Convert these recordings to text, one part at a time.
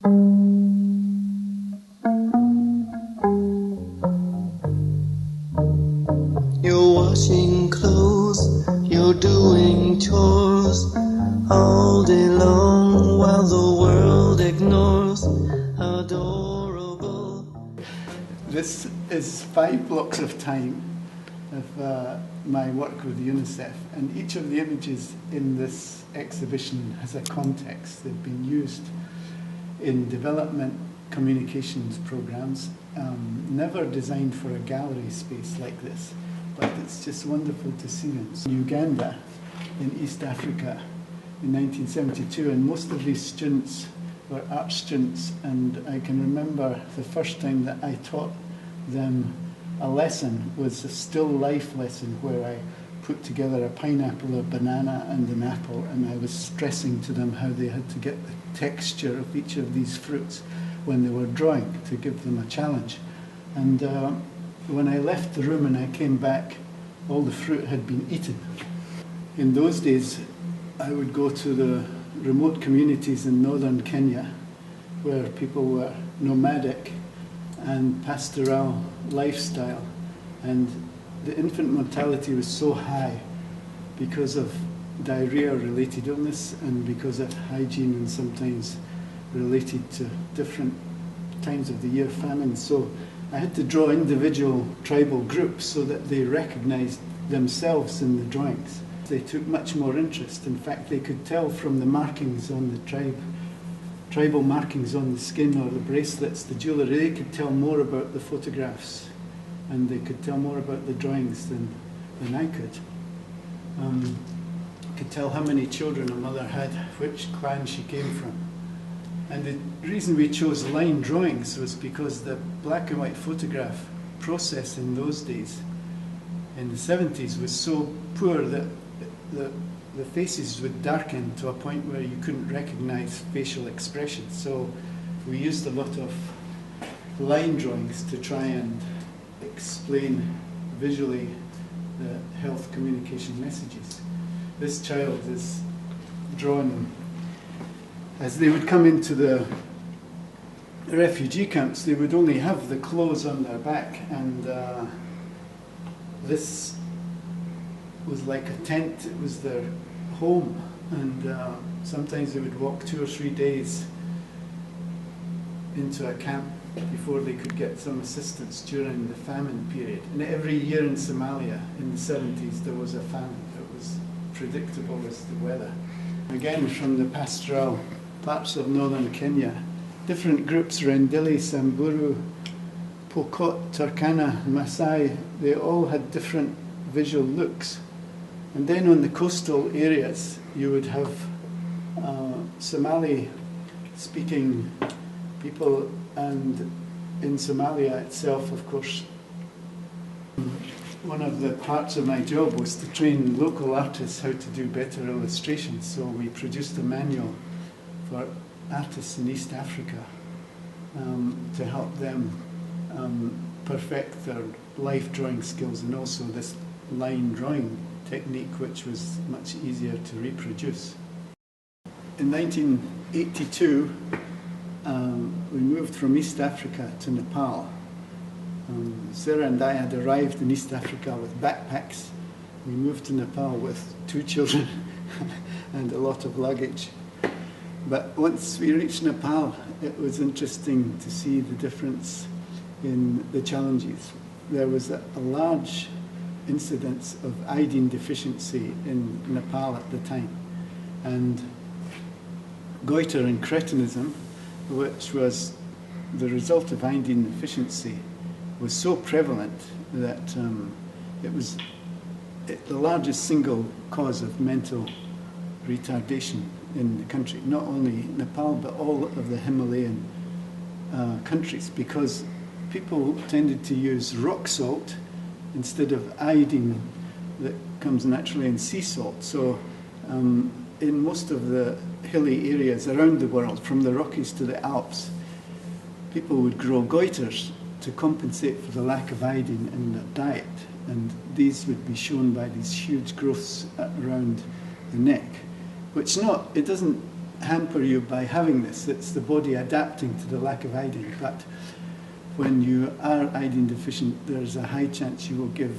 You're washing clothes, you're doing chores all day long while the world ignores. Adorable. This is 5 blocks of time of my work with UNICEF, and each of the images in this exhibition has a context. They've been used in development communications programs, never designed for a gallery space like this, but it's just wonderful to see them. In Uganda, in East Africa, in 1972, and most of these students were art students, and I can remember the first time that I taught them a lesson was a still life lesson where I put together a pineapple, a banana and an apple, and I was stressing to them how they had to get the texture of each of these fruits when they were drawing to give them a challenge. And when I left the room and I came back, all the fruit had been eaten. In those days, I would go to the remote communities in northern Kenya where people were nomadic and pastoral lifestyle, and the infant mortality was so high because of diarrhea-related illness and because of hygiene and sometimes related to different times of the year famine. So I had to draw individual tribal groups so that they recognized themselves in the drawings. They took much more interest. In fact, they could tell from the markings on the tribal markings on the skin or the bracelets, the jewellery, they could tell more about the photographs and they could tell more about the drawings than I could. Could tell how many children a mother had, which clan she came from. And the reason we chose line drawings was because the black and white photograph process in those days, in the 70s, was so poor that the faces would darken to a point where you couldn't recognize facial expressions. So we used a lot of line drawings to try and explain visually the health communication messages. This child is drawn as they would come into the refugee camps. They would only have the clothes on their back, and this was like a tent. It was their home, and sometimes they would walk 2 or 3 days into a camp before they could get some assistance during the famine period. And every year in Somalia in the 70s there was a famine. It was predictable as the weather. Again, from the pastoral parts of northern Kenya, different groups, Rendile, Samburu, Pokot, Turkana, Maasai, they all had different visual looks. And then on the coastal areas, you would have Somali-speaking people, and in Somalia itself, of course. One of the parts of my job was to train local artists how to do better illustrations, so we produced a manual for artists in East Africa to help them perfect their life drawing skills, and also this line drawing technique, which was much easier to reproduce. In 1982, we moved from East Africa to Nepal. Sarah and I had arrived in East Africa with backpacks. We moved to Nepal with 2 children and a lot of luggage. But once we reached Nepal, it was interesting to see the difference in the challenges. There was a large incidence of iodine deficiency in Nepal at the time. And goiter and cretinism, which was the result of iodine deficiency, was so prevalent that it was the largest single cause of mental retardation in the country. Not only Nepal, but all of the Himalayan countries, because people tended to use rock salt instead of iodine that comes naturally in sea salt. So in most of the hilly areas around the world, from the Rockies to the Alps, people would grow goiters to compensate for the lack of iodine in their diet. And these would be shown by these huge growths around the neck, which it doesn't hamper you by having this. It's the body adapting to the lack of iodine. But when you are iodine deficient, there's a high chance you will give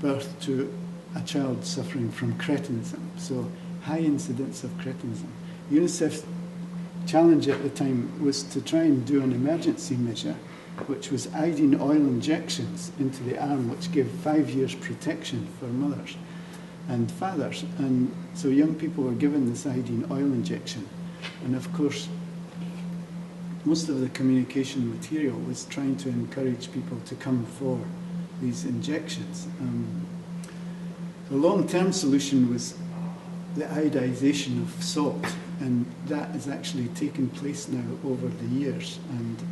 birth to a child suffering from cretinism. So high incidence of cretinism. UNICEF's challenge at the time was to try and do an emergency measure, which was iodine oil injections into the arm, which gave 5 years protection for mothers and fathers. And so young people were given this iodine oil injection. And of course, most of the communication material was trying to encourage people to come for these injections. The long-term solution was the iodization of salt, and that has actually taken place now over the years, and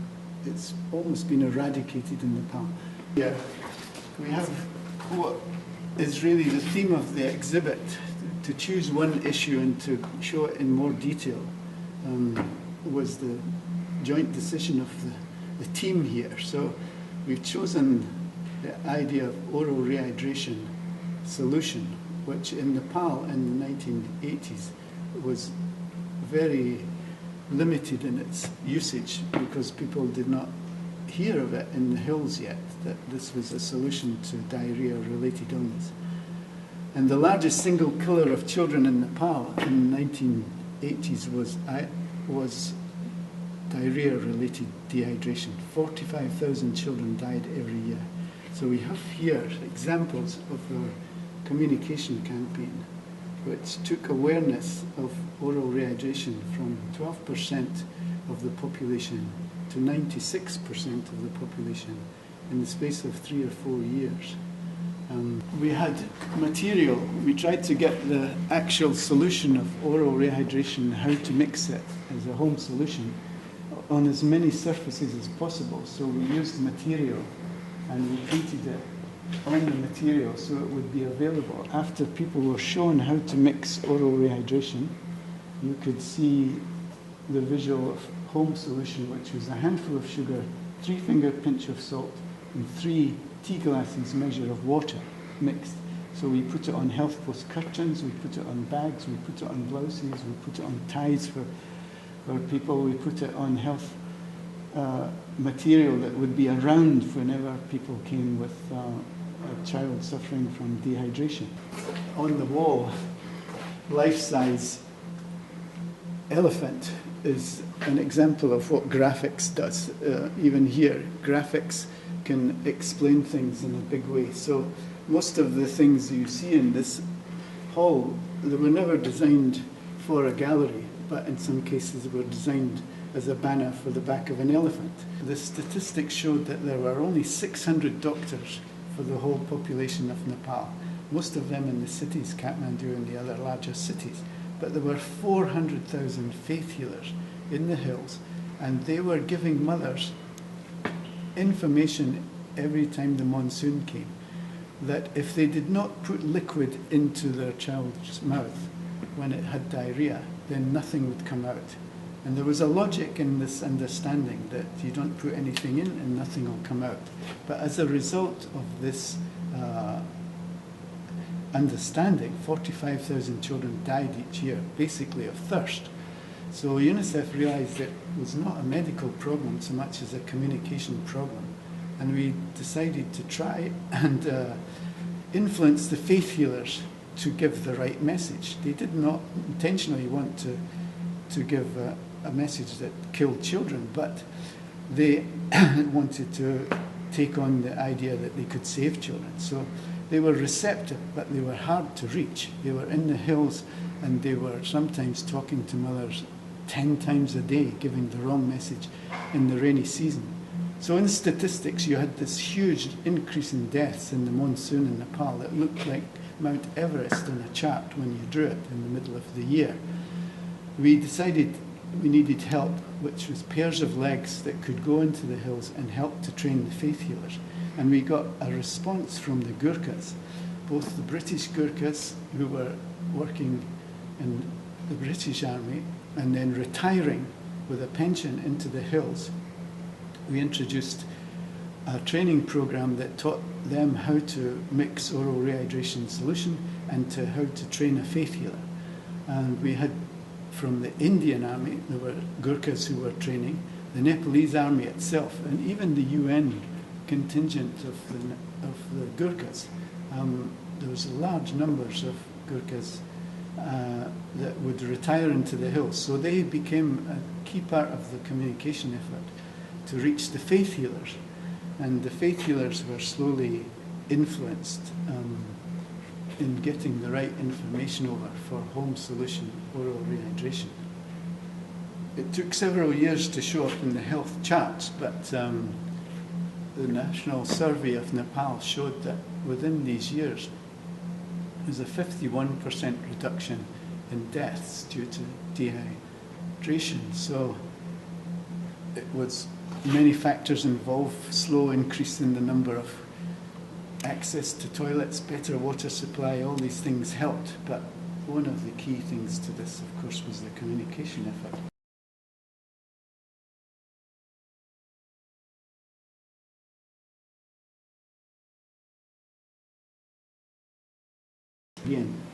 it's almost been eradicated in Nepal. Yeah, we have what is really the theme of the exhibit. To choose one issue and to show it in more detail was the joint decision of the team here. So we've chosen the idea of oral rehydration solution, which in Nepal in the 1980s was very limited in its usage because people did not hear of it in the hills yet, that this was a solution to diarrhea-related illness. And the largest single killer of children in Nepal in the 1980s was diarrhea-related dehydration. 45,000 children died every year. So we have here examples of our communication campaign, which took awareness of oral rehydration from 12% of the population to 96% of the population in the space of 3 or 4 years. We had material. We tried to get the actual solution of oral rehydration, how to mix it as a home solution, on as many surfaces as possible. So we used material and we printed it on the material so it would be available. After people were shown how to mix oral rehydration, you could see the visual of home solution, which was a handful of sugar, 3-finger pinch of salt, and 3 tea glasses measure of water mixed. So we put it on health post curtains, we put it on bags, we put it on blouses, we put it on ties for people, we put it on health material that would be around whenever people came with a child suffering from dehydration. On the wall, life-size elephant is an example of what graphics does. Even here, graphics can explain things in a big way. So most of the things you see in this hall, they were never designed for a gallery, but in some cases were designed as a banner for the back of an elephant. The statistics showed that there were only 600 doctors for the whole population of Nepal, most of them in the cities, Kathmandu and the other larger cities. But there were 400,000 faith healers in the hills, and they were giving mothers information every time the monsoon came, that if they did not put liquid into their child's mouth when it had diarrhea, then nothing would come out. And there was a logic in this understanding that you don't put anything in and nothing will come out. But as a result of this understanding, 45,000 children died each year, basically of thirst. So UNICEF realized it was not a medical problem so much as a communication problem. And we decided to try and influence the faith healers to give the right message. They did not intentionally want to give a message that killed children, but they wanted to take on the idea that they could save children. So they were receptive, but they were hard to reach. They were in the hills, and they were sometimes talking to mothers 10 times a day, giving the wrong message in the rainy season. So in statistics, you had this huge increase in deaths in the monsoon in Nepal that looked like Mount Everest on a chart when you drew it in the middle of the year. We decided we needed help, which was pairs of legs that could go into the hills and help to train the faith healers. And we got a response from the Gurkhas, both the British Gurkhas who were working in the British Army and then retiring with a pension into the hills. We introduced a training program that taught them how to mix oral rehydration solution and how to train a faith healer. And we had from the Indian army, there were Gurkhas who were training, the Nepalese army itself, and even the UN contingent of the Gurkhas. There was large numbers of Gurkhas that would retire into the hills. So they became a key part of the communication effort to reach the faith healers. And the faith healers were slowly influenced in getting the right information over for home solution oral rehydration. It took several years to show up in the health charts, but the National Survey of Nepal showed that within these years, there's a 51% reduction in deaths due to dehydration. So it was many factors involved, slow increase in the number of access to toilets, better water supply, all these things helped. But one of the key things to this, of course, was the communication effort. Bien.